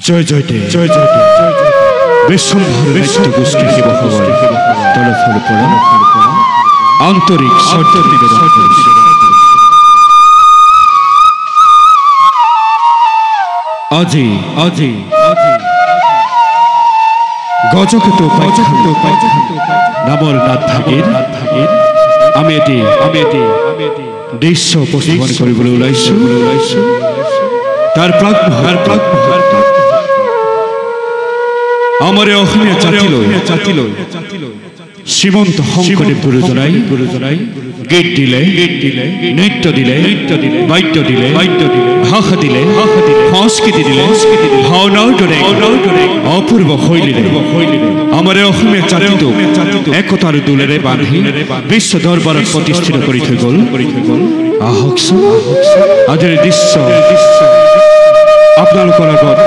জয় জয় দে জয় জয় দে বিশ্বম্ভৰ নিত্য গোষ্ঠী শিবহবৰ তলফল পড়া আন্তৰিক শৰ্ত আজি আজি গজকেত নামৰ নাথ ভাগীৰ আমি এটি দৃশ্য উপস্থাপন কৰিবলৈ ওলাইছো তাৰ আমাৰ অসমীয়া জাতিলৈ শ্ৰীমন্ত শংকৰদেৱ গুৰুজনাই গীত দিলে নৃত্য দিলে বাদ্য দিলে ভাষা দিলে সংস্কৃতি দিলে ভাওনাৰ দৰে অপূৰ্ব শৈলীৰে আমাৰ অসমীয়া জাতিটোক একতাৰ দোলেৰে বান্ধি বিশ্ব দৰবাৰত প্ৰতিষ্ঠিত কৰি থৈ গ'ল আহকচোন আজিৰ দৃশ্য আপোনালোকৰ আগত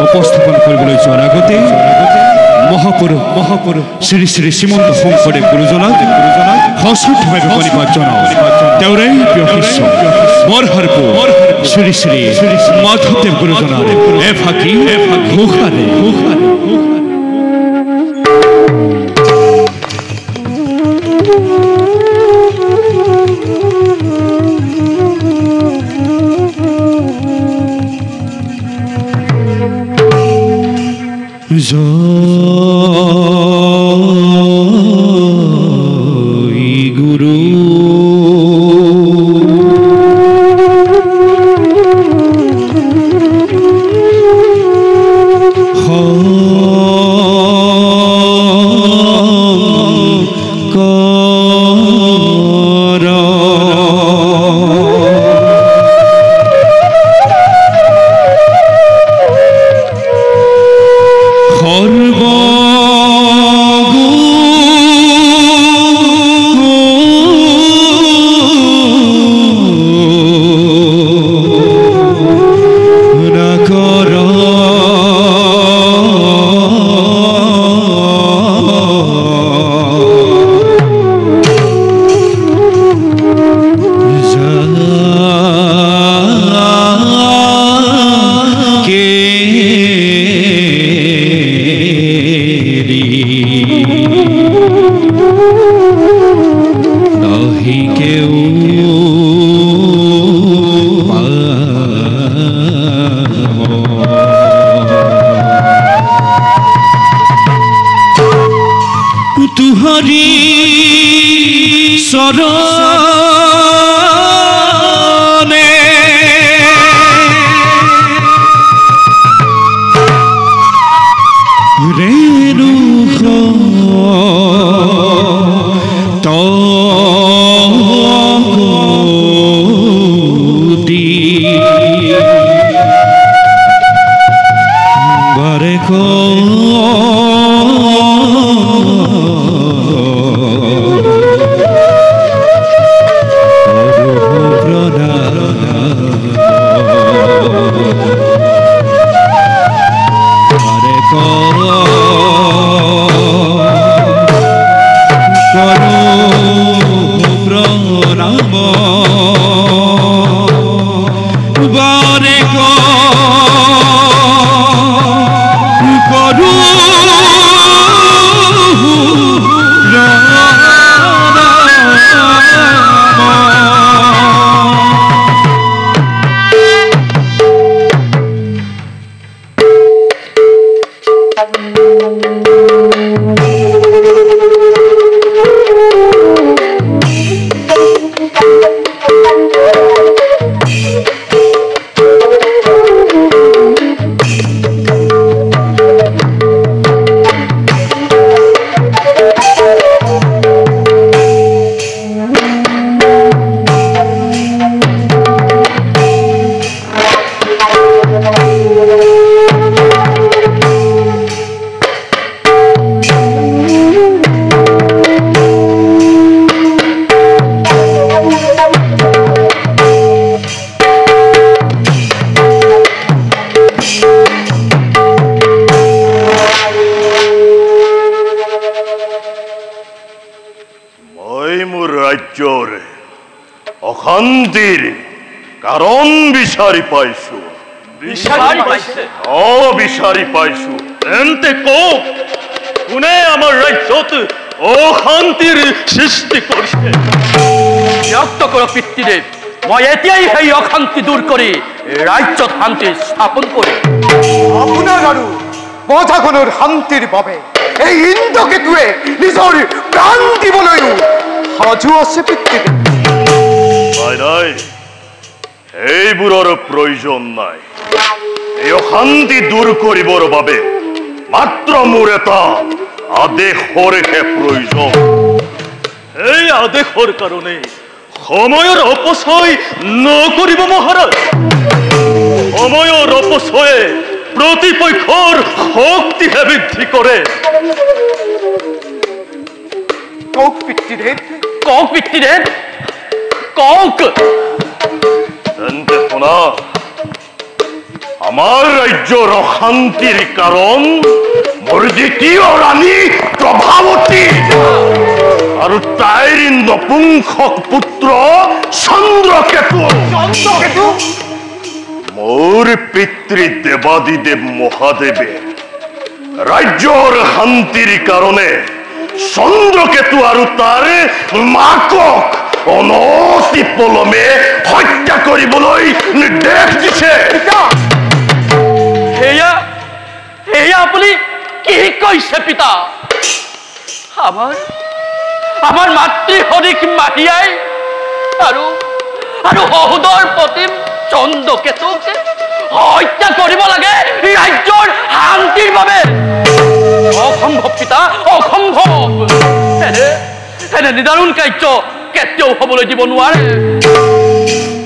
উপস্থাপন কৰিবলৈ যোৱাৰ আগতে মহাপুৰুষ শ্ৰী শ্ৰী শ্ৰীমন্ত শংকৰদেৱ গুৰুজনাক সশ্ৰদ্ধভাৱে প্ৰণিপাত জনাওঁ তেওঁৰে প্ৰিয় শিষ্য বৰহাৰপুৰ শ্ৰী শ্ৰী মাধৱদেৱ গুৰুজনাৰ এফাকি ঘোষাৰে জয় গুৰু অশান্তিৰ কাৰণ বিচাৰি পাইছো বিচাৰি পাইছে বিচাৰি পাইছো এন্তে কওক কোনে আমাৰ ৰাজ্যত অশান্তিৰ সৃষ্টি কৰিছে ব্যক্ত কৰক পিতৃদেৱ মই এতিয়াই সেই অশান্তি দূৰ কৰি ৰাজ্যত শান্তি স্থাপন কৰিম আপোনাৰ আৰু প্ৰজাগণৰ শান্তিৰ বাবে এই ইন্দ্ৰকেতুৱে নিজৰ প্ৰাণ দিবলৈও সাজু আছে পিতৃদেৱ নাই এইবোৰৰ প্ৰয়োজন নাই এই অশান্তি দূৰ কৰিবৰ বাবে মাত্ৰ মোৰ এটা আদেশৰহে প্ৰয়োজন এই আদেশৰ কাৰণে সময়ৰ অপচয় নকৰিব মহাৰাজ সময়ৰ অপচয়ে প্ৰতিপক্ষৰ শক্তিহে বৃদ্ধি কৰে কওক পিতৃদেৱ কওক পিতৃদেৱ কওক তেন্তে শুনা আমাৰ ৰাজ্যৰ অশান্তিৰ কাৰণ মোৰ দ্বিতীয় ৰাণী প্ৰভাৱতী আৰু তাইৰ নপুংসক পুত্ৰ চন্দ্ৰকেতু মোৰ পিতৃ দেৱাদিদেৱ মহাদেৱে ৰাজ্যৰ শান্তিৰ কাৰণে চন্দ্ৰকেতু আৰু তাৰ মাকক অনতি পলমে হত্যা কৰিবলৈ নিৰ্দেশ দিছে এয়া আপুনি কি কৈছে পিতা আমাৰ মাতৃ সদৃশ মাহিয়াই আৰু সহোদৰ প্ৰতিম চন্দ্ৰকেতুক হত্যা কৰিব লাগে ৰাজ্যৰ শান্তিৰ বাবে অসম্ভৱ পিতা অসম্ভৱ এনে নিদাৰুণ কাৰ্য কেতিয়াও হ'বলৈ দিব নোৱাৰে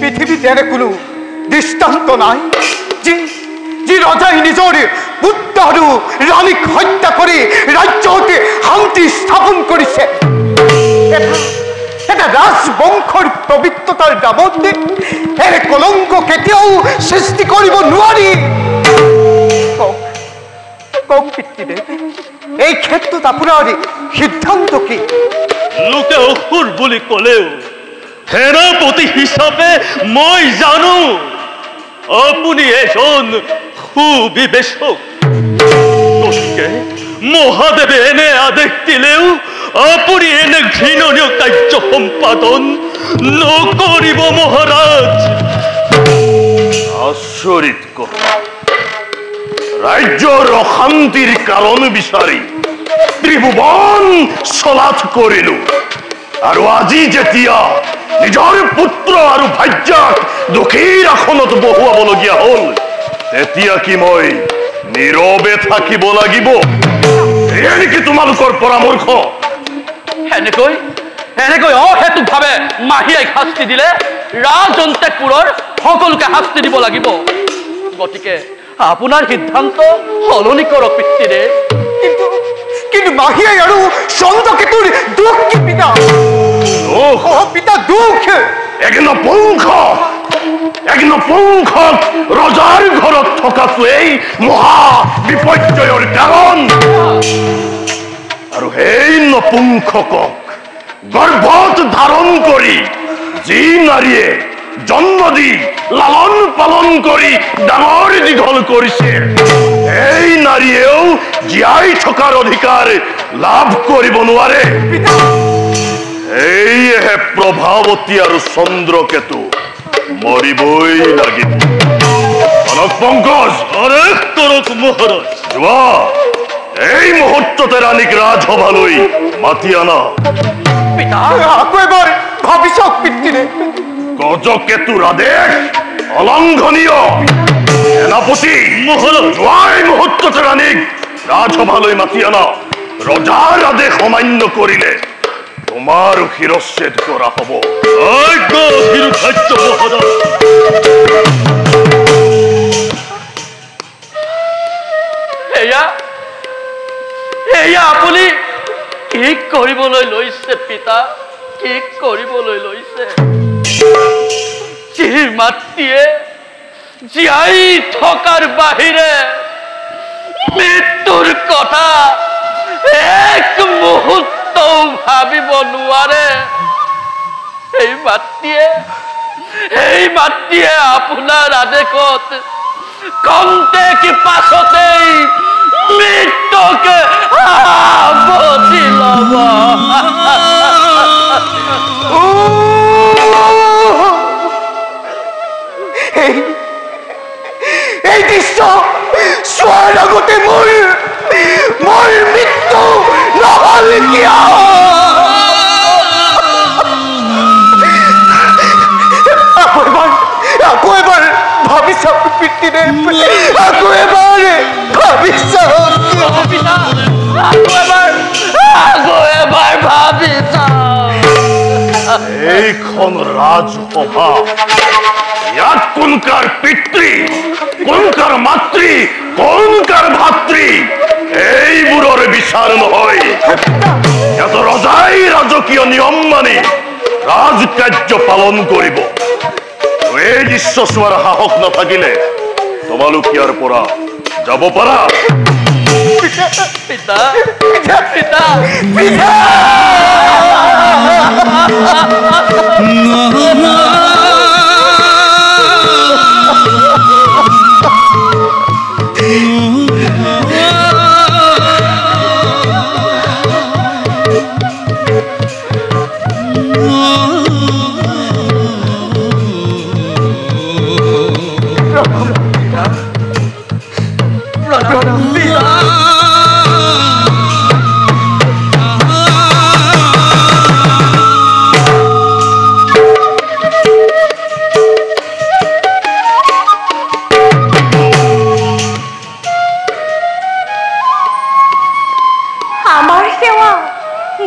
পৃথিৱীত এনে কোনো দৃষ্টান্ত নাই যি ৰজাই নিজৰ পুত্ৰ আৰু ৰাণীক হত্যা কৰি ৰাজ্যত শান্তি স্থাপন কৰিছে এটা ৰাজবংশৰ পবিত্ৰতাৰ নামত এনে কলংক কেতিয়াও সৃষ্টি কৰিব নোৱাৰি কওক পিতৃদেৱ এই ক্ষেত্ৰত আপোনাৰ সিদ্ধান্ত কি লোকে অসুৰ বুলি ক'লেও সেনাপতি হিচাপে মই জানো আপুনি এজন সুবিবেচক গতিকে মহাদেৱে এনে আদেশ দিলেও আপুনি এনে ঘৃণনীয় কাৰ্য সম্পাদন নকৰিব মহাৰাজ আচৰিত কথা ৰাজ্যৰ অশান্তিৰ কাৰণ বিচাৰি ত্ৰিভুৱন চলাথ কৰিলো আৰু আজি যেতিয়া নিজৰ পুত্ৰ আৰু ভাৰ্যাক দুখীৰ আসনত বহুৱাবলগীয়া হ'ল তেতিয়া কি মই নীৰৱে থাকিব লাগিব এয়া নেকি তোমালোকৰ পৰামৰ্শ এনেকৈ অহেতুকভাৱে মাহিয়াই শাস্তি দিলে ৰাজন্তেকপুৰৰ সকলোকে শাস্তি দিব লাগিব গতিকে আপোনাৰ সিদ্ধান্ত সলনি কৰক পিতৃদেৱ কিন্তু মাহিয়াই আৰু চন্দ্ৰকেতুৰ দুখ কি পিতা পিতা দুখ এক নপুংসক ৰজাৰ ঘৰত থকাটোৱেই মহা বিপৰ্যয়ৰ কাৰণ আৰু সেই নপুংসকক গৰ্ভত ধাৰণ কৰি যি নাৰীয়ে জন্ম দি লালন পালন কৰি ডাঙৰ দীঘল কৰিছে এই নাৰীয়েও জীয়াই থকাৰ অধিকাৰ লাভ কৰিব নোৱাৰে এইহে প্ৰভাৱতী আৰু চন্দ্ৰকেতু মৰিবই লাগিব পংকজ মহাৰাজ যোৱা এই মুহূৰ্ততে ৰাণীক ৰাজসভালৈ মাতি আনা আকৌ এবাৰ ভাবি চাওক পিতৃদেৱ গজকেতুৰ আদেশ অলংঘনীয় সেনাপতি যোৱা এই মুহূৰ্ততে ৰাণীক ৰাজসভালৈ মাতি আনা ৰজাৰ আদেশ অমান্য কৰিলে তোমাৰ শিৰচ্ছেদ কৰা হ'ব এয়া আপুনি কি কৰিবলৈ লৈছে পিতা কি কৰিবলৈ লৈছে যি মাতৃয়ে জীয়াই থকাৰ বাহিৰে মৃত্যুৰ কথা এক মুহূৰ্ত ভাবিব নোৱাৰে এই মাতৃয়ে আপোনাৰ আদেশত কন্টেক পাছতেই মৃত্যুকে বচি ল'ব। এই দৃশ্য চোৱাৰ আগতে মোৰ মৃত্যু নহ'ল কিয়? আকৌ এবাৰ ভাবি চাওক পিতৃদেৱ, আকৌ এবাৰ ভাবি চাওক। এইখন ৰাজসভা, ইয়াত কোন কাৰ পিতৃ, কোন কাৰ মাতৃ, কোন কাৰ ভাতৃ, এইবোৰৰ বিচাৰ নহয়। ইয়াত ৰজাই ৰাজকীয় নিয়ম মানি ৰাজকাৰ্য পালন কৰিব। এই দৃশ্য চোৱাৰ সাহস নাথাকিলে তোমালোক ইয়াৰ পৰা যাব পাৰা। পিতা পিতা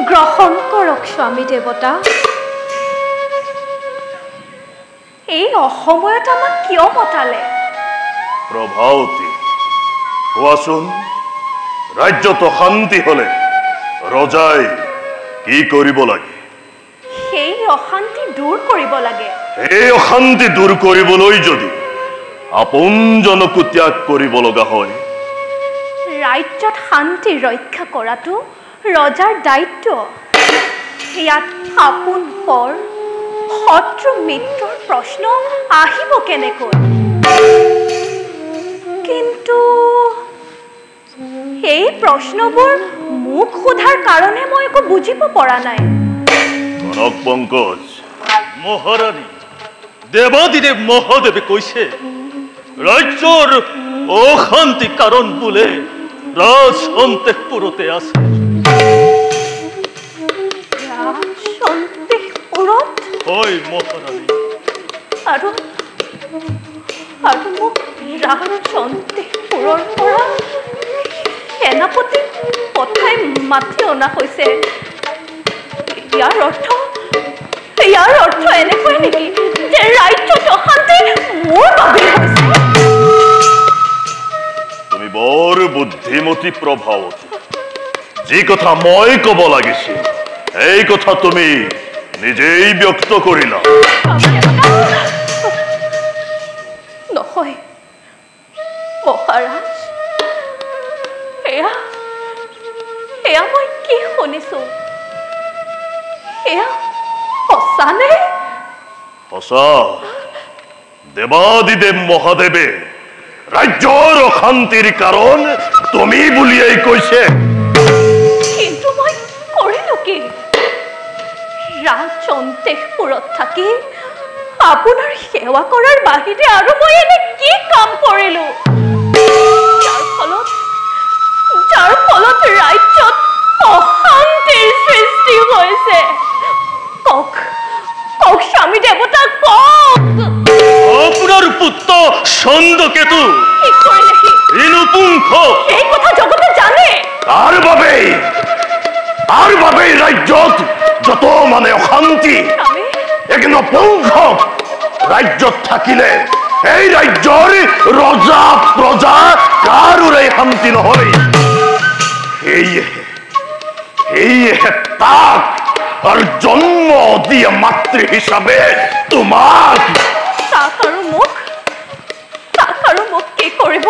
গ্ৰহণ কৰক স্বামী দেৱতা। এই অসময়ত আমাক কিয় মতালে? প্ৰভাৱতী, কোৱাচোন, ৰাজ্যত অশান্তি হলে ৰজাই কি কৰিব লাগে? সেই অশান্তি দূৰ কৰিব লাগে। এই অশান্তি দূৰ কৰিবলৈ যদি আপোনজনকো ত্যাগ কৰিব লগা হয়, ৰাজ্যত শান্তি ৰক্ষা কৰাটো ৰজাৰ দায়িত্ব। ইয়াত আপোন পৰ, শত্ৰু মিত্ৰৰ প্ৰশ্ন আহিব কেনেকৈ? কিন্তু এই প্ৰশ্নবোৰ মোক সোধাৰ কাৰণে মই একো বুজিব পৰা নাই। কনক পংকজ, মহাৰাণী, দেৱাদিদেৱ মহাদেৱে কৈছে ৰাজ্যৰ অশান্তি কাৰণ বোলে ৰাজ অন্তঃপুৰতে আছে। হয় মহাৰাণী। আৰু মোক ৰাজ অন্তঃপুৰৰ পৰা সেনাপতি পঠাই মাতি অনা হৈছে। ইয়াৰ অৰ্থ এনেকৈ নেকি যে ৰাজ্যত অশান্তি মোৰ বাবে হৈছে? তুমি বৰ বুদ্ধিমতী প্ৰভাৱতী। যি কথা মই কব লাগিছিল এই কথা তুমি নিজেই ব্যক্ত কৰিলা। নহয় মহাৰাজ, এয়া মই কি শুনিছো? এয়া সঁচানে? সঁচা। দেৱাদিদেৱ মহাদেৱে ৰাজ্যৰ অশান্তিৰ কাৰণ তুমি বুলিয়েই কৈছে। কিন্তু মই কৰিলো কি? ৰাজ অন্তঃপুৰত থাকি আপোনাৰ সেৱা কৰাৰ বাহিৰে আৰু মই এনে কি কাম কৰিলো যাৰ ফলত ৰাজ্যত অশান্তিৰ সৃষ্টি হৈছে? কওক স্বামী দেৱতা, কওক। আপোনাৰ পুত্ৰ চন্দ্ৰকেতু কি কৰিলেহি? ঋণপুংখ এই কথা জগতে জানে। তাৰ বাবেই ৰাজ্যত যত মানে অশান্তি, এক নপুংখ ৰাজ্যত থাকিলে এই ৰাজ্যৰ ৰজা প্ৰজা কাৰোৰে শান্তি নহয়। সেয়েহে তাক আৰু জন্ম দিয়া মাতৃ হিচাপে তোমাক আৰু মোক কি কৰিব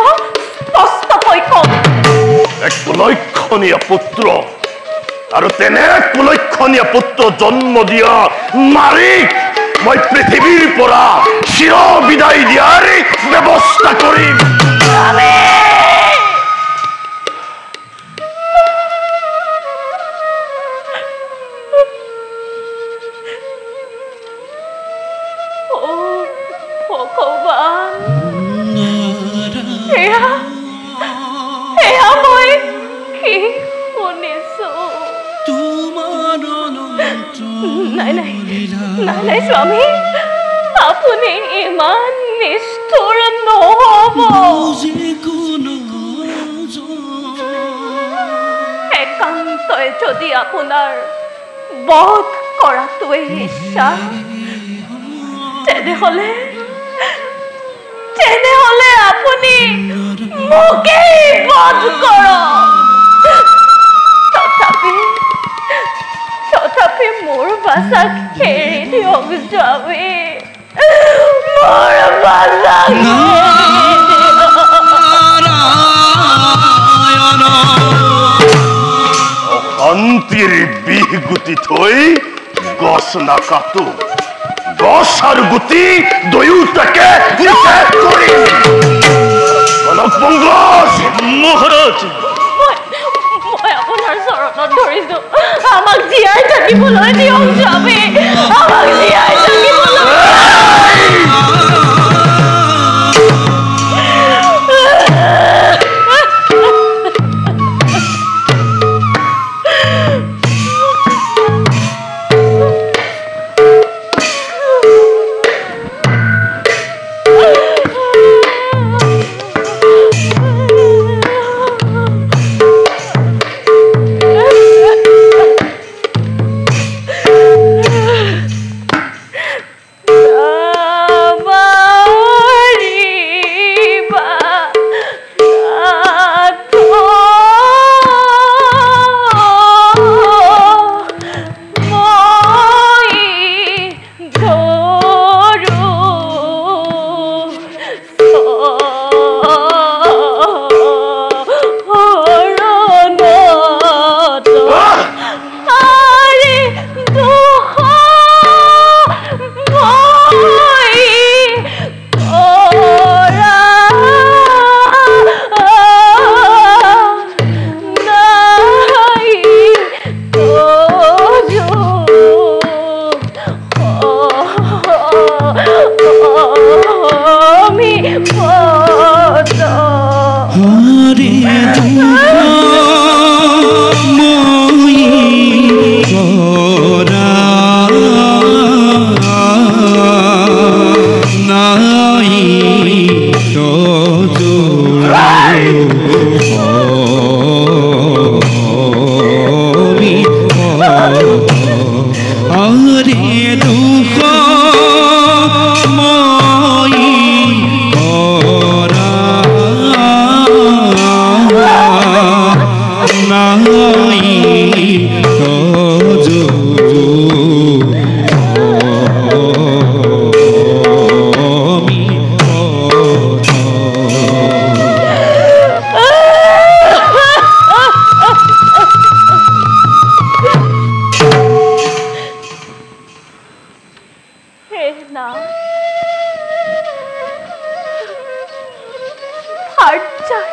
স্পষ্টকৈ কওক। এক কুলক্ষণীয় পুত্ৰ আৰু তেনে কুলক্ষণীয় পুত্ৰ জন্ম দিয়া নাৰীক মই পৃথিৱীৰ পৰা চিৰ বিদায় দিয়াৰ ব্যৱস্থা কৰিম। নাই স্বামী, আপুনি ইমান নিষ্ঠুৰ নহব। একান্তই যদি আপোনাৰ বধ কৰাটোৱে ইচ্ছা, তেনেহলে আপুনি মোকেই বধ কৰক। তথাপি মোৰ বাচাক এৰি দিয়ক স্বামী, মোৰ বাচাক অশান্তিৰ বিষ গুটি থৈ গছ নাকাটো, গছ আৰু গুটি দুয়োটাকে নিষেধ কৰিম। মহাৰাজ, মই আপোনাৰ চৰণত ধৰিছো, আমাক জীয়াই থাকিবলৈ দিয়ক স্বামী, আমাক জীয়াই থাকিবলৈ।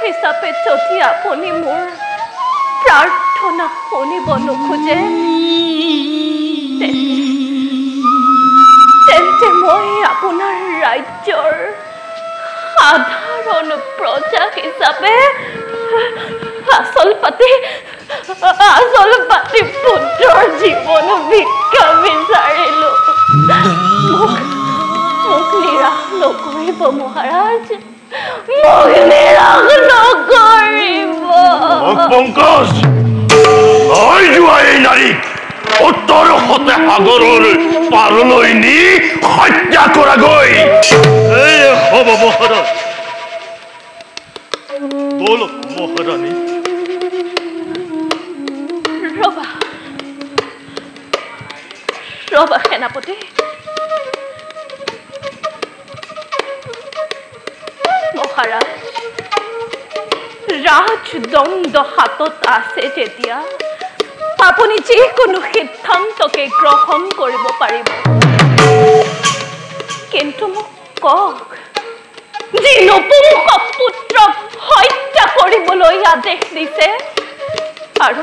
হিচাপে যদি আপুনি মোৰ প্ৰাৰ্থনা শুনিব নোখোজে, তেন্তে মই আপোনাৰ ৰাজ্যৰ সাধাৰণ প্ৰজা হিচাপে আচল পাতি পুত্ৰৰ জীৱন ভিক্ষা বিচাৰিলো। মোক নিৰাশ নকৰিব মহাৰাজ, মোক নিৰাশ নকৰিব। পংকজ, লৈ যোৱা এই নাৰীক উত্তৰ হতে সাগৰৰ পাৰলৈ নি হত্যা কৰাগৈ। হ'ব মহাৰাজ। বলক মহাৰাণী। ৰবা সেনাপতি, মহাৰাজ, ৰাজদণ্ড হাতত আছে যেতিয়া আপুনি যিকোনো সিদ্ধান্তকে গ্ৰহণ কৰিব পাৰিব। কিন্তু মোক কওক যি নপুংসক পুত্ৰক হত্যা কৰিবলৈ আদেশ দিছে আৰু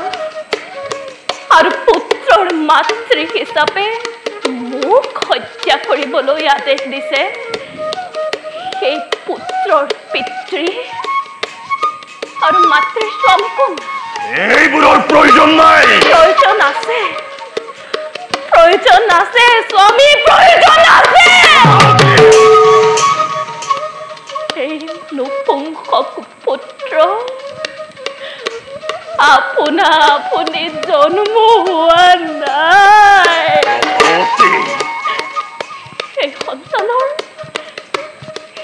পুত্ৰৰ মাতৃ হিচাপে মোক হত্যা কৰিবলৈ আদেশ দিছে সেই পুত্ৰৰ পিতৃ আৰু মাতৃৰ স্বামী কোন এইবোৰৰ প্ৰয়োজন নাই প্ৰয়োজন আছে স্বামী প্ৰয়োজন আছে এই নপুংসক পুত্ৰ আপুনি জন্ম হোৱা নাই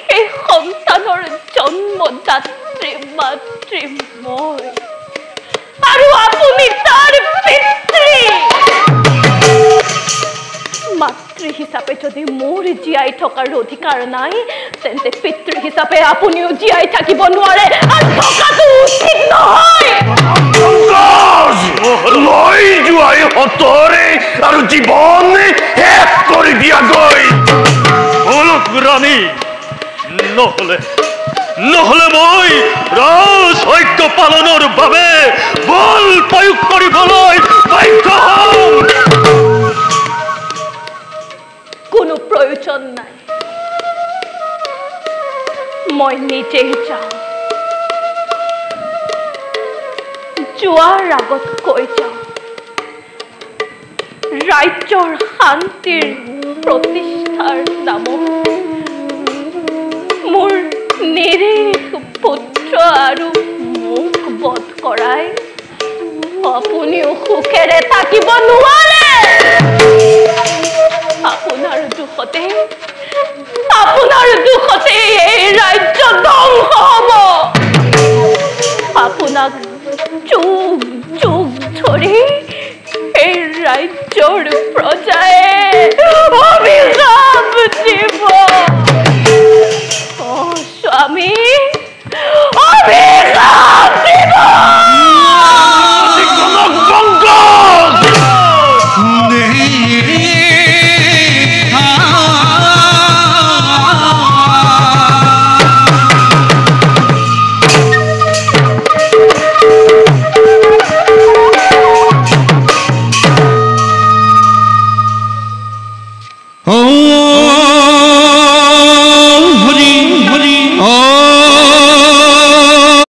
সেই সন্তানৰ জন্মদাত্ৰী মাতৃ মই আৰু আপুনি তাৰ পিতৃ মাতৃ হিচাপে যদি মোৰ জীয়াই থকাৰ অধিকাৰ নাই তেন্তে পিতৃ হিচাপে আপুনিও জীয়াই থাকিব নোৱাৰে আৰু থকাটো উচিত নহয় লৈ যোৱাই হতৰে আৰু জীৱন শেষ কৰি দিয়াগৈ ৰাণী নহলে মই ৰাজসৈক্য পালনৰ বাবে বল প্ৰয়োগ কৰিবলৈ বাধ্য হম কোনো প্ৰয়োজন নাই মই নিজেই যাওঁ যোৱাৰ আগত কৈ যাওঁ ৰাজ্যৰ শান্তিৰ প্ৰতিষ্ঠাৰ নামত মোৰ নিৰীহ পুত্ৰ আৰু মোক বধ কৰাই আপুনিও সুখেৰে থাকিব নোৱাৰে